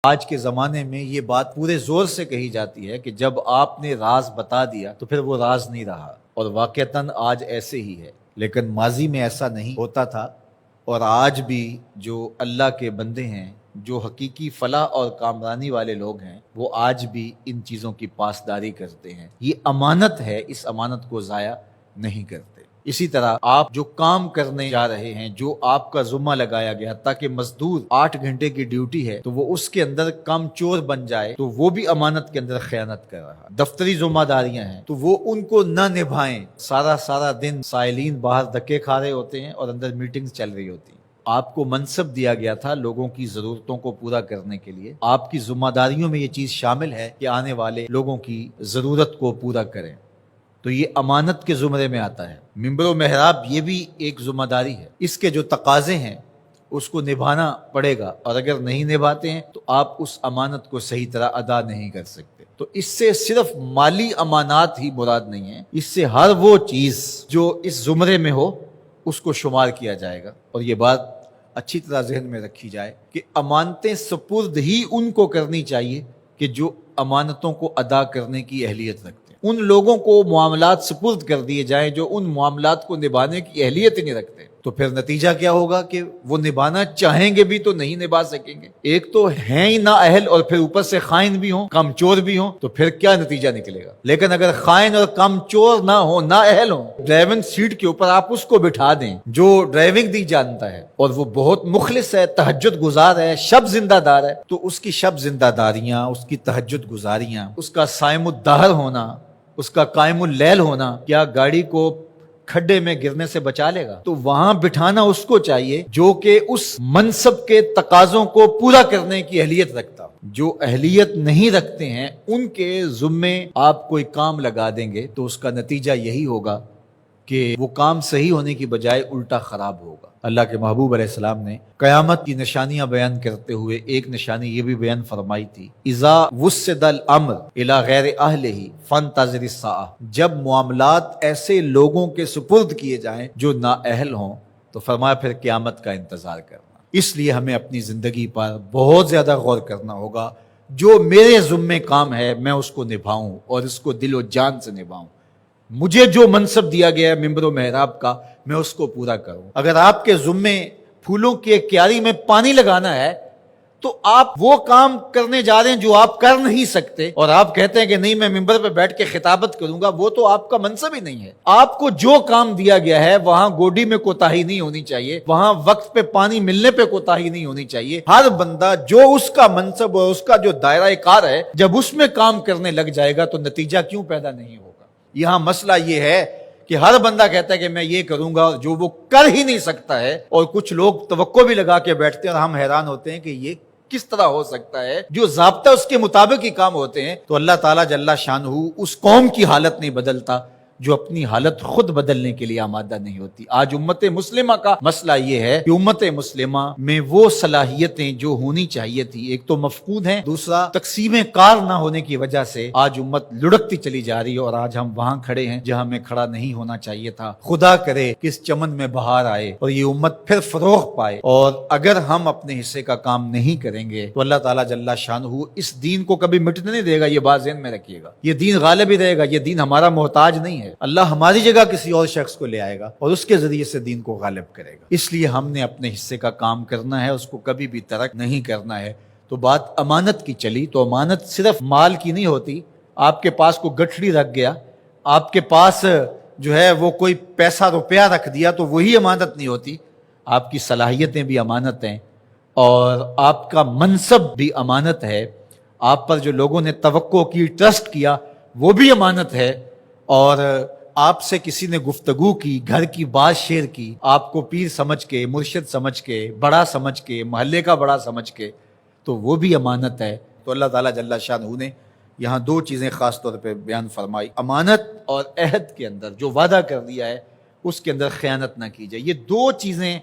آج کے زمانے میں یہ بات پورے زور سے کہی جاتی ہے کہ جب آپ نے راز بتا دیا تو پھر وہ راز نہیں رہا، اور واقعتاً آج ایسے ہی ہے، لیکن ماضی میں ایسا نہیں ہوتا تھا۔ اور آج بھی جو اللہ کے بندے ہیں، جو حقیقی فلاح اور کامرانی والے لوگ ہیں، وہ آج بھی ان چیزوں کی پاسداری کرتے ہیں۔ یہ امانت ہے، اس امانت کو ضائع نہیں کرتے۔ اسی طرح آپ جو کام کرنے جا رہے ہیں، جو آپ کا ذمہ لگایا گیا، تاکہ مزدور 8 گھنٹے کی ڈیوٹی ہے تو وہ اس کے اندر کم چور بن جائے، تو وہ بھی امانت کے اندر خیانت کر رہا۔ دفتری ذمہ داریاں ہیں تو وہ ان کو نہ نبھائیں، سارا دن سائلین باہر دھکے کھا رہے ہوتے ہیں اور اندر میٹنگز چل رہی ہوتی ہیں۔ آپ کو منصب دیا گیا تھا لوگوں کی ضرورتوں کو پورا کرنے کے لیے، آپ کی ذمہ داریوں میں یہ چیز شامل ہے کہ آنے والے لوگوں کی ضرورت کو پورا کریں، تو یہ امانت کے زمرے میں آتا ہے۔ ممبر و محراب یہ بھی ایک ذمہ داری ہے، اس کے جو تقاضے ہیں اس کو نبھانا پڑے گا، اور اگر نہیں نبھاتے ہیں تو آپ اس امانت کو صحیح طرح ادا نہیں کر سکتے۔ تو اس سے صرف مالی امانات ہی مراد نہیں ہے، اس سے ہر وہ چیز جو اس زمرے میں ہو اس کو شمار کیا جائے گا۔ اور یہ بات اچھی طرح ذہن میں رکھی جائے کہ امانتیں سپرد ہی ان کو کرنی چاہیے کہ جو امانتوں کو ادا کرنے کی اہلیت رکھتے ہیں۔ ان لوگوں کو معاملات سپرد کر دیے جائیں جو ان معاملات کو نبھانے کی اہلیت ہی نہیں رکھتے، تو پھر نتیجہ کیا ہوگا کہ وہ نبھانا چاہیں گے بھی تو نہیں نبھا سکیں گے۔ ایک تو ہیں ہی نا اہل، اور پھر اوپر سے خائن بھی ہوں، کم چور بھی ہوں، تو پھر کیا نتیجہ نکلے گا؟ لیکن اگر خائن اور کم چور نہ ہو، نا اہل ہوں، ڈرائیونگ سیٹ کے اوپر آپ اس کو بٹھا دیں جو ڈرائیونگ دی جانتا ہے اور وہ بہت مخلص ہے، تہجد گزار ہے، شب زندہ دار ہے، تو اس کی شب زندہ داریاں، اس کی تہجد گزاریاں، اس کا صائم الدہر ہونا، اس کا قائم اللیل ہونا، کیا گاڑی کو کھڈے میں گرنے سے بچا لے گا؟ تو وہاں بٹھانا اس کو چاہیے جو کہ اس منصب کے تقاضوں کو پورا کرنے کی اہلیت رکھتا ہو۔ جو اہلیت نہیں رکھتے ہیں ان کے ذمے آپ کوئی کام لگا دیں گے تو اس کا نتیجہ یہی ہوگا کہ وہ کام صحیح ہونے کی بجائے الٹا خراب ہوگا۔ اللہ کے محبوب علیہ السلام نے قیامت کی نشانیاں بیان کرتے ہوئے ایک نشانی یہ بھی بیان فرمائی تھی، اذا وسد الامر الی غیر اہلہ فانتظر الساعہ، جب معاملات ایسے لوگوں کے سپرد کیے جائیں جو نااہل ہوں تو فرمایا پھر قیامت کا انتظار کرنا۔ اس لیے ہمیں اپنی زندگی پر بہت زیادہ غور کرنا ہوگا، جو میرے ذمے کام ہے میں اس کو نبھاؤں اور اس کو دل و جان سے نبھاؤں۔ مجھے جو منصب دیا گیا ہے ممبر و محراب کا، میں اس کو پورا کروں۔ اگر آپ کے ذمے پھولوں کی ایک کیاری میں پانی لگانا ہے تو آپ وہ کام کرنے جا رہے ہیں جو آپ کر نہیں سکتے، اور آپ کہتے ہیں کہ نہیں میں ممبر پہ بیٹھ کے خطابت کروں گا، وہ تو آپ کا منصب ہی نہیں ہے۔ آپ کو جو کام دیا گیا ہے وہاں گوڈی میں کوتاہی نہیں ہونی چاہیے، وہاں وقت پہ پانی ملنے پہ کوتاہی نہیں ہونی چاہیے۔ ہر بندہ جو اس کا منصب اور اس کا جو دائرہ کار ہے، جب اس میں کام کرنے لگ جائے گا تو نتیجہ کیوں پیدا نہیں ہوگا؟ یہاں مسئلہ یہ ہے کہ ہر بندہ کہتا ہے کہ میں یہ کروں گا جو وہ کر ہی نہیں سکتا ہے، اور کچھ لوگ توقع بھی لگا کے بیٹھتے ہیں اور ہم حیران ہوتے ہیں کہ یہ کس طرح ہو سکتا ہے، جو ضابطہ اس کے مطابق ہی کام ہوتے ہیں۔ تو اللہ تعالیٰ جل شانہ اس قوم کی حالت نہیں بدلتا جو اپنی حالت خود بدلنے کے لیے آمادہ نہیں ہوتی۔ آج امت مسلمہ کا مسئلہ یہ ہے کہ امت مسلمہ میں وہ صلاحیتیں جو ہونی چاہیے تھی، ایک تو مفقود ہیں، دوسرا تقسیم کار نہ ہونے کی وجہ سے آج امت لڑکتی چلی جا رہی ہے، اور آج ہم وہاں کھڑے ہیں جہاں ہمیں کھڑا نہیں ہونا چاہیے تھا۔ خدا کرے کہ اس چمن میں بہار آئے اور یہ امت پھر فروغ پائے، اور اگر ہم اپنے حصے کا کام نہیں کریں گے تو اللہ تعالیٰ جل شانہ اس دین کو کبھی مٹنے نہیں دے گا۔ یہ بات ذہن میں رکھیے گا، یہ دین غالب ہی رہے گا، یہ دین ہمارا محتاج نہیں ہے۔ اللہ ہماری جگہ کسی اور شخص کو لے آئے گا اور اس کے ذریعے سے دین کو غالب کرے گا۔ اس لیے ہم نے اپنے حصے کا کام کرنا ہے، اس کو کبھی بھی ترک نہیں کرنا ہے۔ تو بات امانت کی چلی، تو امانت صرف مال کی نہیں ہوتی۔ آپ کے پاس کوئی گٹھڑی رکھ گیا، آپ کے پاس جو ہے وہ کوئی پیسہ روپیہ رکھ دیا تو وہی امانت نہیں ہوتی۔ آپ کی صلاحیتیں بھی امانت ہیں، اور آپ کا منصب بھی امانت ہے۔ آپ پر جو لوگوں نے توقع کی، ٹرسٹ کیا، وہ بھی امانت ہے۔ اور آپ سے کسی نے گفتگو کی، گھر کی بات شیئر کی، آپ کو پیر سمجھ کے، مرشد سمجھ کے، بڑا سمجھ کے، محلے کا بڑا سمجھ کے، تو وہ بھی امانت ہے۔ تو اللہ تعالیٰ جل شانہ نے یہاں دو چیزیں خاص طور پہ بیان فرمائی، امانت اور عہد کے اندر جو وعدہ کر دیا ہے اس کے اندر خیانت نہ کی جائے۔ یہ دو چیزیں